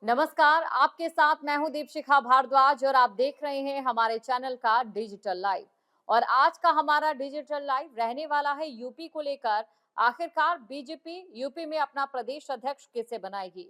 नमस्कार, आपके साथ मैं हूं दीपशिखा भारद्वाज और आप देख रहे हैं हमारे चैनल का डिजिटल लाइव। और आज का हमारा डिजिटल लाइव रहने वाला है यूपी को लेकर। आखिरकार बीजेपी यूपी में अपना प्रदेश अध्यक्ष किसे बनाएगी।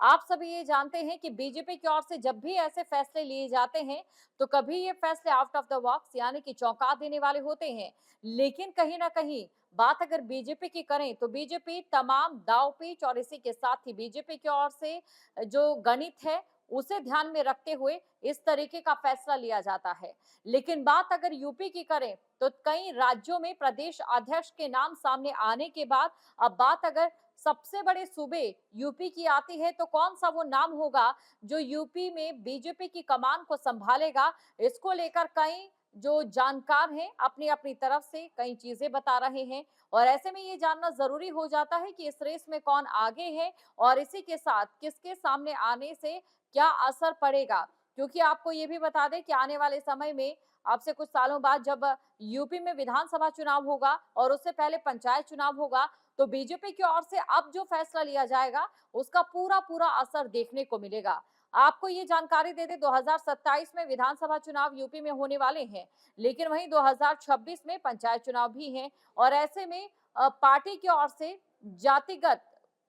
आप सभी ये जानते हैं कि बीजेपी की ओर से जब भी ऐसे फैसले लिए जाते हैं तो कभी ये फैसले आउट ऑफ द बॉक्स यानी कि चौंका देने वाले होते हैं, लेकिन कहीं ना कहीं बात अगर बीजेपी की करें तो बीजेपी तमाम दांव-पेच और इसी के साथ ही बीजेपी की ओर से जो गणित है उसे ध्यान में रखते हुए इस तरीके का फैसला लिया जाता है। लेकिन बात अगर यूपी की करें तो कई राज्यों में प्रदेश अध्यक्ष के नाम सामने आने के बाद अब बात अगर सबसे बड़े सूबे यूपी की आती है तो कौन सा वो नाम होगा जो यूपी में बीजेपी की कमान को संभालेगा। इसको लेकर कई जो जानकार हैं अपनी अपनी तरफ से कई चीजें बता रहे हैं और ऐसे में ये जानना जरूरी हो जाता है कि इस रेस में कौन आगे है और इसी के साथ किसके सामने आने से क्या असर पड़ेगा। क्योंकि आपको ये भी बता दें कि आने वाले समय में अब से कुछ सालों बाद जब यूपी में विधानसभा चुनाव होगा और उससे पहले पंचायत चुनाव होगा तो बीजेपी की ओर से अब जो फैसला लिया जाएगा उसका पूरा पूरा असर देखने को मिलेगा। आपको ये जानकारी दे दें 2027 में विधानसभा चुनाव यूपी में होने वाले हैं, लेकिन वहीं 2026 में पंचायत चुनाव भी हैं और ऐसे में पार्टी की ओर से जातिगत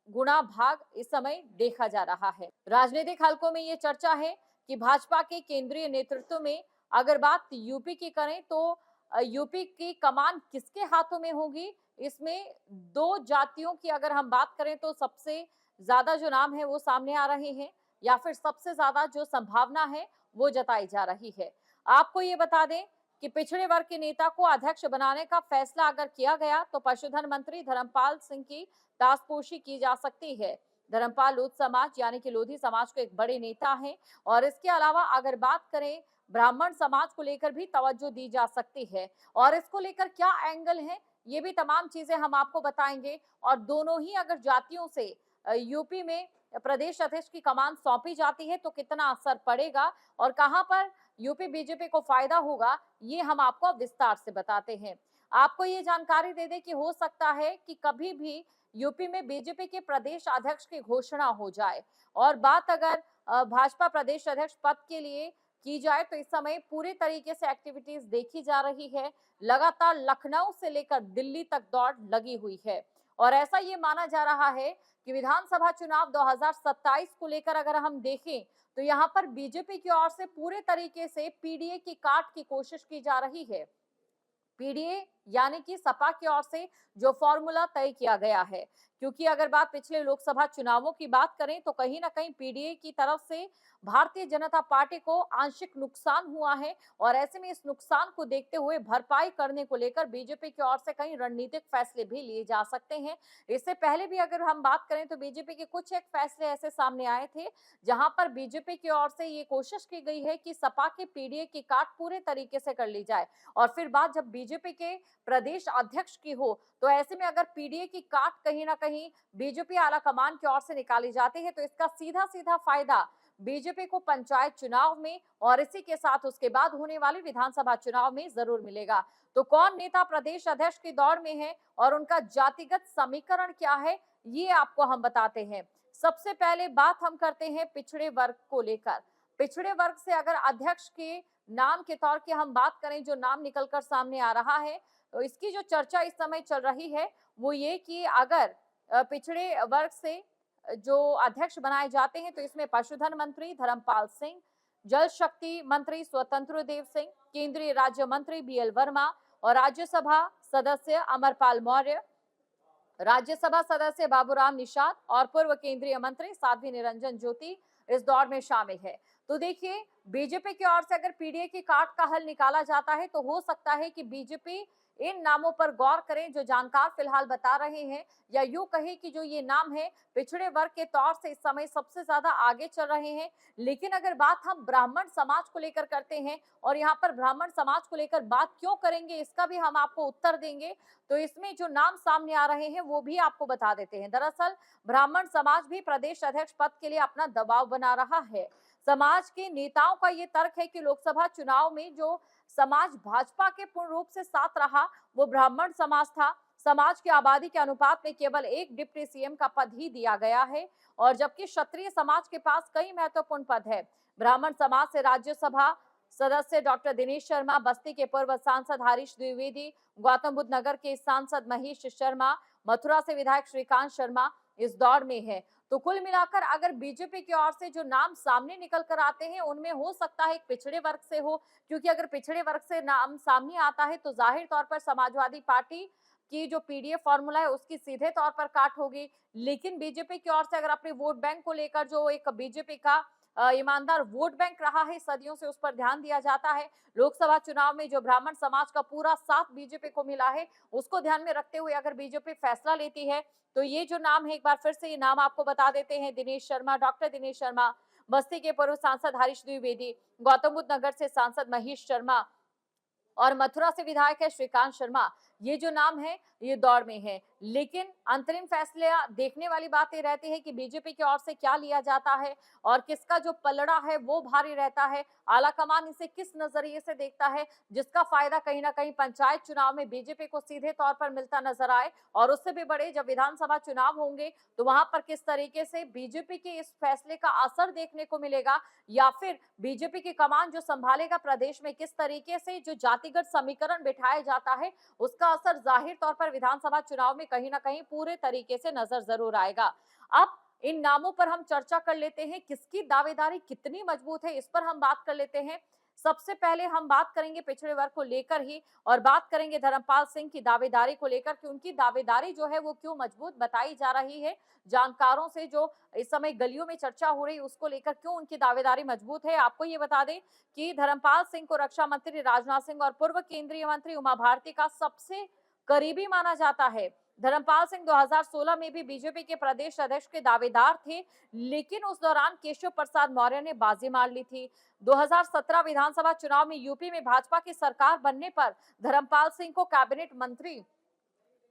गुणा भाग इस समय देखा जा रहा है। राजनीतिक हलकों में ये चर्चा है कि भाजपा के केंद्रीय नेतृत्व में अगर बात यूपी की करें तो यूपी की कमान किसके हाथों में होगी। इसमें दो जातियों की अगर हम बात करें तो सबसे ज्यादा जो नाम है वो सामने आ रहे हैं या फिर सबसे ज्यादा जो संभावना है वो जताई जा रही है। आपको ये बता दें कि पिछड़े वर्ग के नेता को अध्यक्ष बनाने का फैसला अगर किया गया तो पशुधन मंत्री धर्मपाल सिंह की ताजपोशी की जा सकती है। धर्मपाल लोध समाज यानी कि लोधी समाज के एक बड़े नेता हैं और इसके अलावा अगर बात करें ब्राह्मण समाज को लेकर भी तवज्जो दी जा सकती है और इसको लेकर क्या एंगल है ये भी तमाम चीजें हम आपको बताएंगे। और दोनों ही अगर जातियों से यूपी में प्रदेश अध्यक्ष की कमान सौंपी जाती है तो कितना असर पड़ेगा और कहां पर यूपी बीजेपी को फायदा होगा ये हम आपको अब विस्तार से बताते हैं। आपको ये जानकारी दे दें कि हो सकता है कि कभी भी यूपी में बीजेपी के प्रदेश अध्यक्ष की घोषणा हो जाए और बात अगर भाजपा प्रदेश अध्यक्ष पद के लिए की जाए तो इस समय पूरे तरीके से एक्टिविटीज देखी जा रही है। लगातार लखनऊ से लेकर दिल्ली तक दौड़ लगी हुई है और ऐसा ये माना जा रहा है कि विधानसभा चुनाव 2027 को लेकर अगर हम देखें तो यहाँ पर बीजेपी की ओर से पूरे तरीके से पीडीए की काट की कोशिश की जा रही है। पीडीए यानी कि सपा की ओर से जो फॉर्मूला तय किया गया है, क्योंकि अगर बात पिछले लोकसभा चुनावों की बात करें तो कहीं ना कहीं पीडीए की तरफ से भारतीय जनता पार्टी को आंशिक नुकसान हुआ है और ऐसे में इस नुकसान को देखते हुए भरपाई करने को लेकर बीजेपी की ओर से कई रणनीतिक फैसले भी लिए जा सकते हैं। इससे पहले भी अगर हम बात करें तो बीजेपी के कुछ एक फैसले ऐसे सामने आए थे जहां पर बीजेपी की ओर से ये कोशिश की गई है कि सपा के पीडीए की काट पूरे तरीके से कर ली जाए और फिर बात जब बीजेपी के प्रदेश अध्यक्ष की हो तो ऐसे में अगर पीडीए की काट कहीं ना कहीं बीजेपी आला कमान की ओर से निकाली जाती है तो इसका सीधा सीधा फायदा बीजेपी को पंचायत चुनाव में और इसी के साथ उसके बाद होने वाले विधानसभा चुनाव में जरूर मिलेगा। तो कौन नेता प्रदेश अध्यक्ष की दौड़ में है और उनका जातिगत समीकरण क्या है ये आपको हम बताते हैं। सबसे पहले बात हम करते हैं पिछड़े वर्ग को लेकर। पिछड़े वर्ग से अगर अध्यक्ष के नाम के तौर की हम बात करें जो नाम निकलकर सामने आ रहा है तो इसकी जो चर्चा इस समय चल रही है वो ये कि अगर पिछड़े वर्ग से जो अध्यक्ष बनाए जाते हैं तो इसमें पशुधन मंत्री धर्मपाल सिंह, जल शक्ति मंत्री स्वतंत्र देव सिंह, केंद्रीय राज्य मंत्री बीएल वर्मा और राज्यसभा सदस्य अमरपाल मौर्य, राज्यसभा सदस्य बाबूराम निषाद और पूर्व केंद्रीय मंत्री साध्वी निरंजन ज्योति इस दौर में शामिल है। तो देखिए बीजेपी की ओर से अगर पीडीए की काट का हल निकाला जाता है तो हो सकता है कि बीजेपी इन नामों पर गौर करें जो जानकार फिलहाल बता रहे हैं या यूं कहे कि जो ये नाम है पिछड़े वर्ग के तौर से इस समय सबसे ज्यादा आगे चल रहे हैं। लेकिन अगर बात हम ब्राह्मण समाज को लेकर करते हैं और यहाँ पर ब्राह्मण समाज को लेकर बात क्यों करेंगे इसका भी हम आपको उत्तर देंगे। तो इसमें जो नाम सामने आ रहे हैं वो भी आपको बता देते हैं। दरअसल ब्राह्मण समाज भी प्रदेश अध्यक्ष पद के लिए अपना दबाव बना रहा है। समाज के नेताओं का ये तर्क है कि लोकसभा चुनाव में जो समाज भाजपा के पूर्ण रूप से साथ रहा वो ब्राह्मण समाज था। समाज की आबादी के अनुपात में केवल एक डिप्टी सीएम का पद ही दिया गया है और जबकि क्षत्रिय समाज के पास कई महत्वपूर्ण पद है। ब्राह्मण समाज से राज्यसभा सदस्य डॉक्टर दिनेश शर्मा, बस्ती के पूर्व सांसद हरीश द्विवेदी, गौतम बुद्ध नगर के सांसद महेश शर्मा, मथुरा से विधायक श्रीकांत शर्मा इस दौड़ में है। तो कुल मिलाकर अगर बीजेपी की ओर से जो नाम सामने निकल कर आते हैं उनमें हो सकता है एक पिछड़े वर्ग से हो, क्योंकि अगर पिछड़े वर्ग से नाम सामने आता है तो जाहिर तौर पर समाजवादी पार्टी की जो पीडीएफ फॉर्मूला है उसकी सीधे तौर पर काट होगी। लेकिन बीजेपी की ओर से अगर अपने वोट बैंक को लेकर जो एक बीजेपी का ईमानदार वोट बैंक रहा है सदियों से, उस पर ध्यान दिया जाता है। लोकसभा चुनाव में जो ब्राह्मण समाज का पूरा साथ बीजेपी को मिला है उसको ध्यान में रखते हुए अगर बीजेपी फैसला लेती है तो ये जो नाम है, एक बार फिर से ये नाम आपको बता देते हैं, दिनेश शर्मा, डॉक्टर दिनेश शर्मा, बस्ती के पूर्व सांसद हरीश द्विवेदी, गौतम बुद्ध नगर से सांसद महेश शर्मा और मथुरा से विधायक है श्रीकांत शर्मा। ये जो नाम है ये दौड़ में है। लेकिन अंतरिम फैसले देखने वाली बात ये रहती है कि बीजेपी की ओर से क्या लिया जाता है और किसका जो पलड़ा है वो भारी रहता है। आलाकमान इसे किस नजरिए से देखता है, जिसका फायदा कहीं ना कहीं पंचायत चुनाव में बीजेपी को सीधे तौर पर मिलता नजर आए और उससे भी बड़े जब विधानसभा चुनाव होंगे तो वहां पर किस तरीके से बीजेपी के इस फैसले का असर देखने को मिलेगा, या फिर बीजेपी की कमान जो संभालेगा प्रदेश में किस तरीके से जो जातिगत समीकरण बिठाया जाता है उसका असर जाहिर तौर पर विधानसभा चुनाव में कहीं ना कहीं पूरे तरीके से नजर जरूर आएगा। अब इन नामों पर हम चर्चा कर लेते हैं, किसकी दावेदारी कितनी मजबूत है इस पर हम बात कर लेते हैं। सबसे पहले हम बात करेंगे पिछड़े वर्ग को लेकर ही और बात करेंगे धर्मपाल सिंह की दावेदारी को लेकर कि उनकी दावेदारी जो है वो क्यों मजबूत बताई जा रही है। जानकारों से जो इस समय गलियों में चर्चा हो रही उसको लेकर क्यों उनकी दावेदारी मजबूत है, आपको ये बता दें कि धर्मपाल सिंह को रक्षा मंत्री राजनाथ सिंह और पूर्व केंद्रीय मंत्री उमा भारती का सबसे करीबी माना जाता है। धर्मपाल सिंह 2016 में भी बीजेपी के प्रदेश अध्यक्ष के दावेदार थे, लेकिन उस दौरान केशव प्रसाद मौर्य ने बाजी मार ली थी। 2017 विधानसभा चुनाव में यूपी में भाजपा की सरकार बनने पर धर्मपाल सिंह को कैबिनेट मंत्री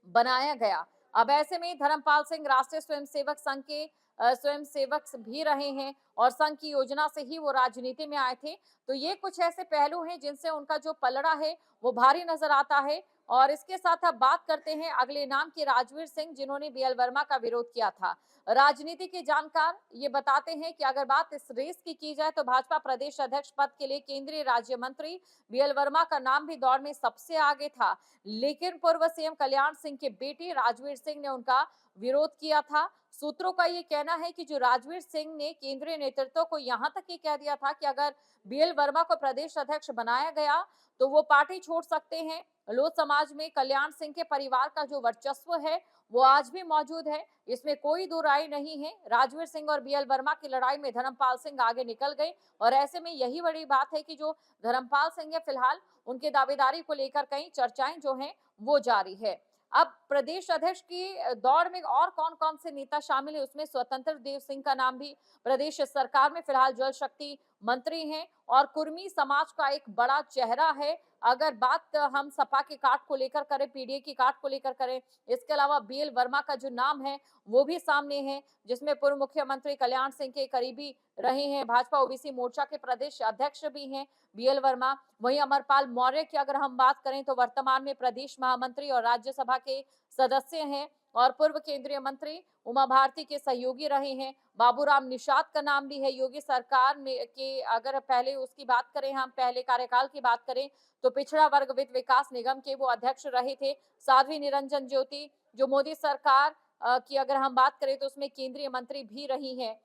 बनाया गया। अब ऐसे में धर्मपाल सिंह राष्ट्रीय स्वयंसेवक संघ के स्वयंसेवक भी रहे हैं और संघ की योजना से ही वो राजनीति में आए थे। तो ये कुछ ऐसे पहलू हैं जिनसे उनका जो पलड़ा है वो भारी नजर आता है। और इसके साथ अब बात करते हैं अगले नाम की, राजवीर सिंह, जिन्होंने बीएल वर्मा का विरोध किया था। राजनीति के जानकार ये बताते हैं कि अगर बात इस रेस की जाए तो भाजपा प्रदेश अध्यक्ष पद के लिए केंद्रीय राज्य मंत्री बीएल वर्मा का नाम भी दौड़ में सबसे आगे था, लेकिन पूर्व सीएम कल्याण सिंह के बेटे राजवीर सिंह ने उनका विरोध किया था। सूत्रों का ये कहना है कि जो राजवीर सिंह ने केंद्रीय नेतृत्व को यहां तक ये कह दिया था कि अगर बीएल वर्मा को प्रदेश अध्यक्ष बनाया गया तो वो पार्टी छोड़ सकते हैं। लोध समाज में कल्याण सिंह के परिवार का जो वर्चस्व है वो आज भी मौजूद है, इसमें कोई दो राय नहीं है। राजवीर सिंह और बीएल वर्मा की लड़ाई में धर्मपाल सिंह आगे निकल गए और ऐसे में यही बड़ी बात है कि जो धर्मपाल सिंह है फिलहाल उनके दावेदारी को लेकर कई चर्चाएं जो हैं वो जारी है। अब प्रदेश अध्यक्ष की दौड़ में और कौन कौन से नेता शामिल है उसमें स्वतंत्र देव सिंह का नाम भी प्रदेश सरकार में फिलहाल जल शक्ति मंत्री हैं और कुर्मी समाज का एक बड़ा चेहरा है। अगर बात हम सपा के काट को लेकर करें, पीडीए की काट को लेकर करें, इसके अलावा बीएल वर्मा का जो नाम है वो भी सामने है, जिसमें पूर्व मुख्यमंत्री कल्याण सिंह के करीबी रहे हैं। भाजपा ओबीसी मोर्चा के प्रदेश अध्यक्ष भी हैं बीएल वर्मा। वहीं अमरपाल मौर्य की अगर हम बात करें तो वर्तमान में प्रदेश महामंत्री और राज्यसभा के सदस्य हैं और पूर्व केंद्रीय मंत्री उमा भारती के सहयोगी रहे हैं। बाबूराम निषाद का नाम भी है। योगी सरकार में के अगर पहले उसकी बात करें, हम पहले कार्यकाल की बात करें तो पिछड़ा वर्ग वित्त विकास निगम के वो अध्यक्ष रहे थे। साध्वी निरंजन ज्योति जो मोदी सरकार की अगर हम बात करें तो उसमें केंद्रीय मंत्री भी रही हैं।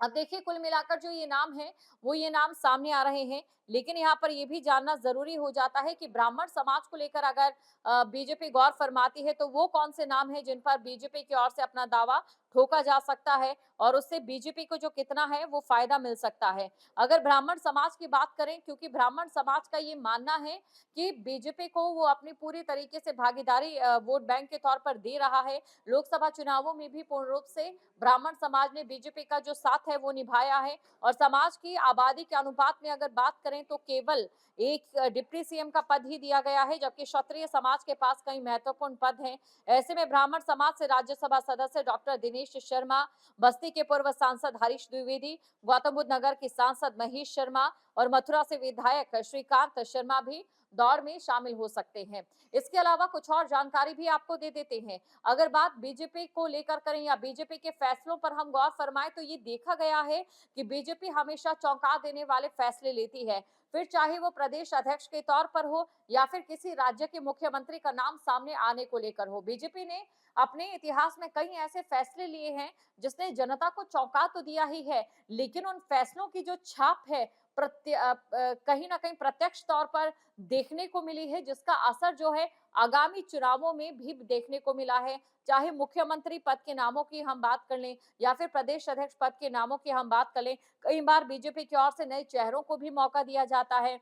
अब देखिए कुल मिलाकर जो ये नाम है वो ये नाम सामने आ रहे हैं, लेकिन यहाँ पर ये भी जानना जरूरी हो जाता है कि ब्राह्मण समाज को लेकर अगर बीजेपी गौर फरमाती है तो वो कौन से नाम है जिन पर बीजेपी की ओर से अपना दावा ठोका जा सकता है और उससे बीजेपी को जो कितना है वो फायदा मिल सकता है। अगर ब्राह्मण समाज की बात करें, क्योंकि ब्राह्मण समाज का ये मानना है कि बीजेपी को वो अपनी पूरी तरीके से भागीदारी वोट बैंक के तौर पर दे रहा है। लोकसभा चुनावों में भी पूर्ण रूप से ब्राह्मण समाज ने बीजेपी का जो साथ है वो निभाया है और समाज की आबादी के अनुपात में अगर बात करें तो केवल एक डिप्टी सीएम का पद ही दिया गया है, जबकि क्षत्रिय समाज के पास कई महत्वपूर्ण पद हैं। ऐसे में ब्राह्मण समाज से राज्यसभा सदस्य डॉक्टर दिनेश शर्मा, बस्ती के पूर्व सांसद हरीश द्विवेदी, गौतम बुद्ध नगर की सांसद महेश शर्मा और मथुरा से विधायक श्रीकांत शर्मा भी दौड़ में शामिल हो सकते हैं। इसके अलावा कुछ और जानकारी भी आपको दे देते हैं। अगर बात बीजेपी को लेकर करें या बीजेपी के फैसलों पर हम गौर फरमाएं तो ये देखा गया है कि बीजेपी हमेशा चौंका देने वाले फैसले लेती है, फिर चाहे वो प्रदेश अध्यक्ष के तौर पर हो या फिर किसी राज्य के मुख्यमंत्री का नाम सामने आने को लेकर हो। बीजेपी ने अपने इतिहास में कई ऐसे फैसले लिए हैं जिसने जनता को चौंका तो दिया ही है, लेकिन उन फैसलों की जो छाप है कहीं ना कहीं प्रत्यक्ष तौर पर देखने को मिली है, जिसका असर जो है आगामी चुनावों में भी देखने को मिला है। चाहे मुख्यमंत्री पद के नामों की हम बात कर लें या फिर प्रदेश अध्यक्ष पद के नामों की हम बात कर लें, कई बार बीजेपी की ओर से नए चेहरों को भी मौका दिया जाता है।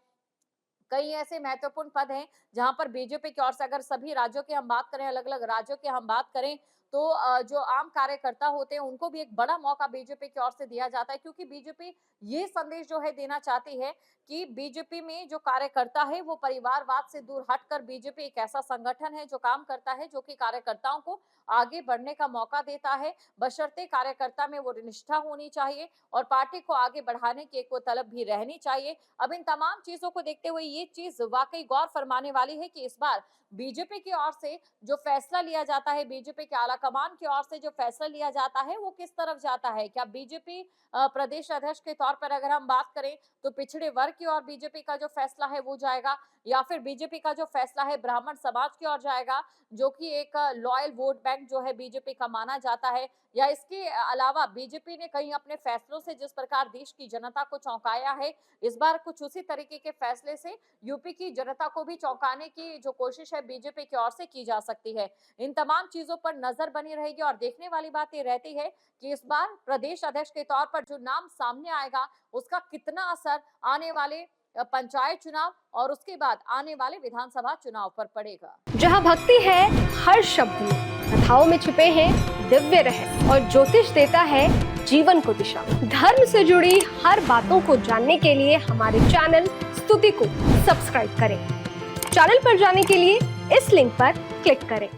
कई ऐसे महत्वपूर्ण पद हैं जहां पर बीजेपी की ओर से, अगर सभी राज्यों की हम बात करें, अलग अलग राज्यों की हम बात करें, तो जो आम कार्यकर्ता होते हैं उनको भी एक बड़ा मौका बीजेपी की ओर से दिया जाता है, क्योंकि बीजेपी ये संदेश जो है देना चाहती है कि बीजेपी में जो कार्यकर्ता है वो परिवारवाद से दूर हटकर बीजेपी एक ऐसा संगठन है जो काम करता है, जो कि कार्यकर्ताओं को आगे बढ़ने का मौका देता है, बशर्ते कार्यकर्ता में वो निष्ठा होनी चाहिए और पार्टी को आगे बढ़ाने की एक वो तलब भी रहनी चाहिए। अब इन तमाम चीजों को देखते हुए ये चीज वाकई गौर फरमाने वाली है कि इस बार बीजेपी की ओर से जो फैसला लिया जाता है, बीजेपी के आला कमान की ओर से जो फैसला लिया जाता है, वो किस तरफ जाता है। क्या बीजेपी प्रदेश अध्यक्ष के तौर पर अगर हम बात करें तो पिछड़े वर्ग की ओर बीजेपी का जो फैसला है वो जाएगा, या फिर बीजेपी का जो फैसला है ब्राह्मण समाज की ओर जाएगा, जो कि एक लॉयल वोट बैंक जो है बीजेपी का माना जाता है, या इसके अलावा बीजेपी ने कहीं अपने फैसलों से जिस प्रकार देश की जनता को चौंकाया है, इस बार कुछ उसी तरीके के फैसले से यूपी की जनता को भी चौंकाने की जो कोशिश है बीजेपी की ओर से की जा सकती है। इन तमाम चीजों पर नजर बनी रहेगी और देखने वाली बात ये रहती है कि इस बार प्रदेश अध्यक्ष के तौर पर जो नाम सामने आएगा उसका कितना असर आने वाले पंचायत चुनाव और उसके बाद आने वाले विधानसभा चुनाव पर पड़ेगा। जहां भक्ति है हर शब्द में, कथाओं में छिपे हैं दिव्य रहस्य और ज्योतिष देता है जीवन को दिशा। धर्म से जुड़ी हर बातों को जानने के लिए हमारे चैनल स्तुति को सब्सक्राइब करें। चैनल पर जाने के लिए इस लिंक पर क्लिक करें।